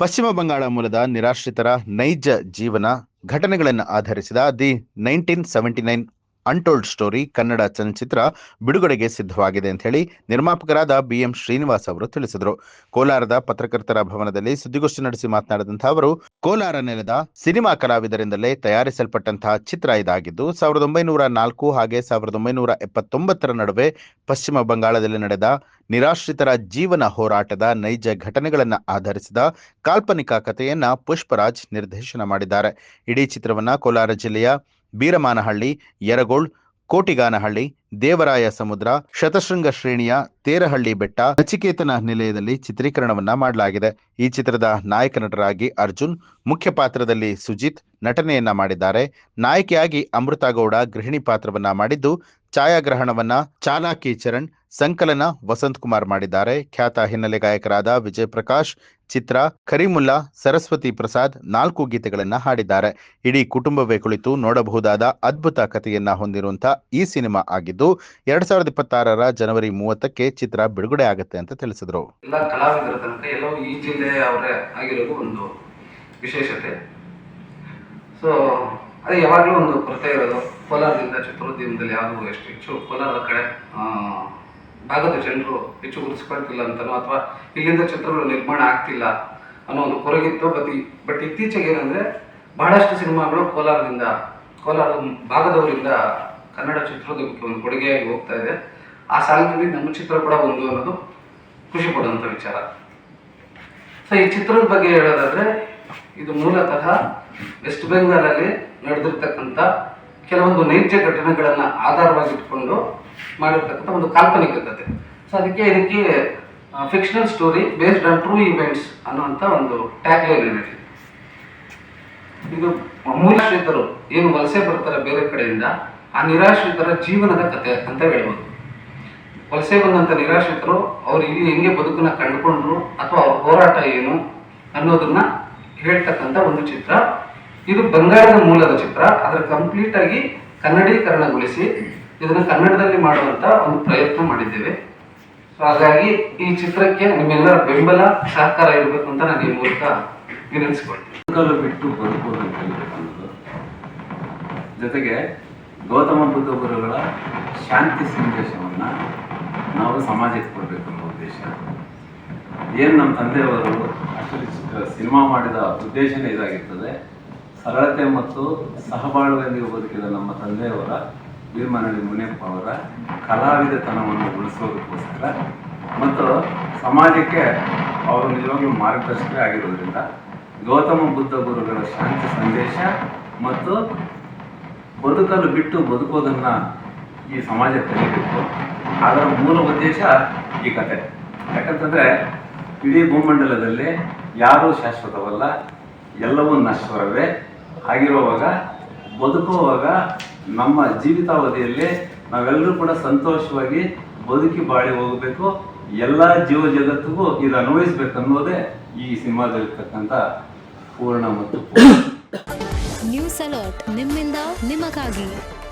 ಪಶ್ಚಿಮ ಬಂಗಾಳ ಮೂಲದ ನಿರಾಶ್ರಿತರ ನೈಜ ಜೀವನ ಘಟನೆಗಳನ್ನು ಆಧರಿಸಿದ ದಿ 1979 ಅನ್ಟೋಲ್ಡ್ ಸ್ಟೋರಿ ಕನ್ನಡ ಚಲನಚಿತ್ರ ಬಿಡುಗಡೆಗೆ ಸಿದ್ಧವಾಗಿದೆ ಅಂತ ಹೇಳಿ ನಿರ್ಮಾಪಕರಾದ BM ಶ್ರೀನಿವಾಸ್ ಅವರು ತಿಳಿಸಿದರು. ಕೋಲಾರದ ಪತ್ರಕರ್ತರ ಭವನದಲ್ಲಿ ಸುದ್ದಿಗೋಷ್ಠಿ ನಡೆಸಿ ಮಾತನಾಡಿದಂತಹ ಅವರು, ಕೋಲಾರ ನೆಲದ ಸಿನಿಮಾ ಕಲಾವಿದರಿಂದಲೇ ತಯಾರಿಸಲ್ಪಟ್ಟಂತಹ ಚಿತ್ರ ಇದಾಗಿದ್ದು 1904 ಹಾಗೆ 1979 ನಡುವೆ ಪಶ್ಚಿಮ ಬಂಗಾಳದಲ್ಲಿ ನಡೆದ ನಿರಾಶ್ರಿತರ ಜೀವನ ಹೋರಾಟದ ನೈಜ ಘಟನೆಗಳನ್ನು ಆಧರಿಸಿದ ಕಾಲ್ಪನಿಕ ಕಥೆಯನ್ನ ಪುಷ್ಪರಾಜ್ ನಿರ್ದೇಶನ ಮಾಡಿದ್ದಾರೆ. ಇಡೀ ಚಿತ್ರವನ್ನ ಕೋಲಾರ ಜಿಲ್ಲೆಯ ಬೀರಮಾನಹಳ್ಳಿ, ಯರಗೋಳ್, ಕೋಟಿಗಾನಹಳ್ಳಿ, ದೇವರಾಯ ಸಮುದ್ರ, ಶತಶೃಂಗ ಶ್ರೇಣಿಯ ತೇರಹಳ್ಳಿ ಬೆಟ್ಟ, ನಚಿಕೇತನ ನಿಲಯದಲ್ಲಿ ಚಿತ್ರೀಕರಣವನ್ನ ಮಾಡಲಾಗಿದೆ. ಈ ಚಿತ್ರದ ನಾಯಕ ನಟರಾಗಿ ಅರ್ಜುನ್, ಮುಖ್ಯ ಪಾತ್ರದಲ್ಲಿ ಸುಜಿತ್ ನಟನೆಯನ್ನ ಮಾಡಿದ್ದಾರೆ. ನಾಯಕಿಯಾಗಿ ಅಮೃತಾ ಗೌಡ ಗೃಹಿಣಿ ಪಾತ್ರವನ್ನ ಮಾಡಿದ್ದು, ಛಾಯಾಗ್ರಹಣವನ್ನ ಚಾಲಾಕಿ ಚರಣ್, ಸಂಕಲನ ವಸಂತ್ ಕುಮಾರ್ ಮಾಡಿದ್ದಾರೆ. ಖ್ಯಾತ ಹಿನ್ನೆಲೆ ಗಾಯಕರಾದ ವಿಜಯ್ ಪ್ರಕಾಶ್, ಚಿತ್ರ, ಕರೀಮುಲ್ಲಾ, ಸರಸ್ವತಿ ಪ್ರಸಾದ್ 4 ಗೀತೆಗಳನ್ನ ಹಾಡಿದ್ದಾರೆ. ಇಡೀ ಕುಟುಂಬವೇ ಕುಳಿತು ನೋಡಬಹುದಾದ ಅದ್ಭುತ ಕಥೆಯನ್ನ ಹೊಂದಿರುವಂತಹ ಈ ಸಿನಿಮಾ ಆಗಿದ್ದು 2026 ಜನವರಿ 30ಕ್ಕೆ ಚಿತ್ರ ಬಿಡುಗಡೆ ಆಗುತ್ತೆ ಅಂತ ತಿಳಿಸಿದ್ರು. ಎಲ್ಲ ಕಲಾವಿದರ ತನಕ ಎಲ್ಲವೂ ಈ ಜಿಲ್ಲೆಯವರೇ ಆಗಿರೋದು ಒಂದು ವಿಶೇಷತೆ. ಸೊ ಅದೇ ಯಾವಾಗಲೂ ಒಂದು ಕೊರತೆ ಇರೋದು, ಕೋಲಾರದಿಂದ ಚಿತ್ರೋದ್ಯಮದಲ್ಲಿ ಯಾವುದು ಎಷ್ಟು ಹೆಚ್ಚು ಕೋಲಾರದ ಕಡೆ ಭಾಗದ ಜನರು ಹೆಚ್ಚು ಗುರುತಿಸ್ಕೊಳ್ತಿಲ್ಲ ಅಂತನೋ ಅಥವಾ ಇಲ್ಲಿಂದ ಚಿತ್ರಗಳು ನಿರ್ಮಾಣ ಆಗ್ತಿಲ್ಲ ಅನ್ನೋ ಒಂದು ಕೊರಗಿತ್ತು. ಬಟ್ ಇತ್ತೀಚೆಗೆ ಏನಂದರೆ ಬಹಳಷ್ಟು ಸಿನಿಮಾಗಳು ಕೋಲಾರದ ಭಾಗದವರಿಂದ ಕನ್ನಡ ಚಿತ್ರೋದ್ಯಮಕ್ಕೆ ಒಂದು ಕೊಡುಗೆಯಾಗಿ ಹೋಗ್ತಾ ಇದೆ. ಆ ಸಾಲಿನಲ್ಲಿ ನಮ್ಮ ಚಿತ್ರ ಕೂಡ ಒಂದು ಅನ್ನೋದು ಖುಷಿ ಪಡುವಂಥ ವಿಚಾರ. ಸೊ ಈ ಚಿತ್ರದ ಬಗ್ಗೆ ಹೇಳೋದಾದರೆ, ಇದು ಮೂಲತಃ ವೆಸ್ಟ್ ಬೆಂಗಾಲಲ್ಲಿ ನಡೆದಿರ್ತಕ್ಕಂಥ ಕೆಲವೊಂದು ನೈಜ ಘಟನೆಗಳನ್ನು ಆಧಾರವಾಗಿಟ್ಕೊಂಡು ಮಾಡಿರ್ತಕ್ಕಂಥ ಒಂದು ಕಾಲ್ಪನಿಕ ಕಥೆ. ಸೊ ಇದಕ್ಕೆ fictional story based on true events ಅನ್ನುವಂಥ ಒಂದು ಟ್ಯಾಗ್ ಲೈನ್ ಏನಿದೆ. ಇದು ನಿರಾಶ್ರಿತರು ಏನು ವಲಸೆ ಬರ್ತಾರೆ ಬೇರೆ ಕಡೆಯಿಂದ, ಆ ನಿರಾಶ್ರಿತರ ಜೀವನದ ಕಥೆ ಅಂತ ಹೇಳ್ಬೋದು. ವಲಸೆ ಬಂದಂಥ ನಿರಾಶ್ರಿತರು ಅವ್ರು ಇಲ್ಲಿ ಹೆಂಗೆ ಬದುಕನ್ನ ಕಂಡುಕೊಂಡ್ರು ಅಥವಾ ಅವ್ರ ಹೋರಾಟ ಏನು ಅನ್ನೋದನ್ನ ಹೇಳ್ತಕ್ಕಂಥ ಒಂದು ಚಿತ್ರ. ಇದು ಬಂಗಾಳದ ಮೂಲದ ಚಿತ್ರ, ಅದರ ಕಂಪ್ಲೀಟ್ ಆಗಿ ಕನ್ನಡೀಕರಣಗೊಳಿಸಿ ಇದನ್ನು ಕನ್ನಡದಲ್ಲಿ ಮಾಡುವಂತ ಒಂದು ಪ್ರಯತ್ನ ಮಾಡಿದ್ದೇವೆ. ಸೊ ಹಾಗಾಗಿ ಈ ಚಿತ್ರಕ್ಕೆ ನಿಮ್ಮೆಲ್ಲರ ಬೆಂಬಲ ಸಹಕಾರ ಇರಬೇಕು ಅಂತ ನಾನು ಈ ಮೂಲಕ ವಿನಂತಿಸಿಕೊಳ್ತೀನಿ. ಬಿಟ್ಟು ಬದುಕುವುದನ್ನು ಕಲಿಬೇಕನ್ನೋದು, ಜೊತೆಗೆ ಗೌತಮ ಬುದ್ಧ ಗುರುಗಳ ಶಾಂತಿ ಸಂದೇಶವನ್ನ ನಾವು ಸಮಾಜಕ್ಕೆ ಕೊಡಬೇಕು ಅನ್ನೋ ಉದ್ದೇಶ. ಏನು ನಮ್ಮ ತಂದೆಯವರು ಸಿನಿಮಾ ಮಾಡಿದ ಉದ್ದೇಶನೇ ಇದಾಗಿರ್ತದೆ. ಸರಳತೆ ಮತ್ತು ಸಹಬಾಳ್ವೆಯಲ್ಲಿ ಬದುಕಿದ ನಮ್ಮ ತಂದೆಯವರ ಬೀರಮಾನಹಳ್ಳಿ ಮುನಿಯಪ್ಪ ಅವರ ಕಲಾವಿದತನವನ್ನು ಉಳಿಸೋದಕ್ಕೋಸ್ಕರ ಮತ್ತು ಸಮಾಜಕ್ಕೆ ಅವರು ನಿಜವಾಗ್ಲೂ ಮಾರ್ಗದರ್ಶಕರೇ ಆಗಿರೋದ್ರಿಂದ ಗೌತಮ ಬುದ್ಧ ಗುರುಗಳ ಶಾಂತಿ ಸಂದೇಶ ಮತ್ತು ಬದುಕಲು ಬಿಟ್ಟು ಬದುಕೋದನ್ನು ಈ ಸಮಾಜ ಕಲಿಬೇಕು. ಅದರ ಮೂಲ ಉದ್ದೇಶ ಈ ಕತೆ. ಯಾಕಂತಂದರೆ ಇಡೀ ಭೂಮಂಡಲದಲ್ಲಿ ಯಾರೂ ಶಾಶ್ವತವಲ್ಲ, ಎಲ್ಲವೂ ನಶ್ವರವೇ. ಹಾಗಿರುವಾಗ ಬದುಕುವಾಗ ನಮ್ಮ ಜೀವಿತಾವಧಿಯಲ್ಲಿ ನಾವೆಲ್ಲರೂ ಕೂಡ ಸಂತೋಷವಾಗಿ ಬದುಕಿ ಬಾಳಿ ಹೋಗಬೇಕು. ಎಲ್ಲ ಜೀವ ಜಗತ್ತಿಗೂ ಇದು ಅನ್ವಯಿಸ್ಬೇಕು ಅನ್ನೋದೇ ಈ ಸಿನಿಮಾದಲ್ಲಿರ್ತಕ್ಕಂಥ ಪೂರ್ಣ ಮತ್ತು ನ್ಯೂಸ್ ಅಲರ್ಟ್ ನಿಮ್ಮಿಂದ ನಿಮಗಾಗಿ.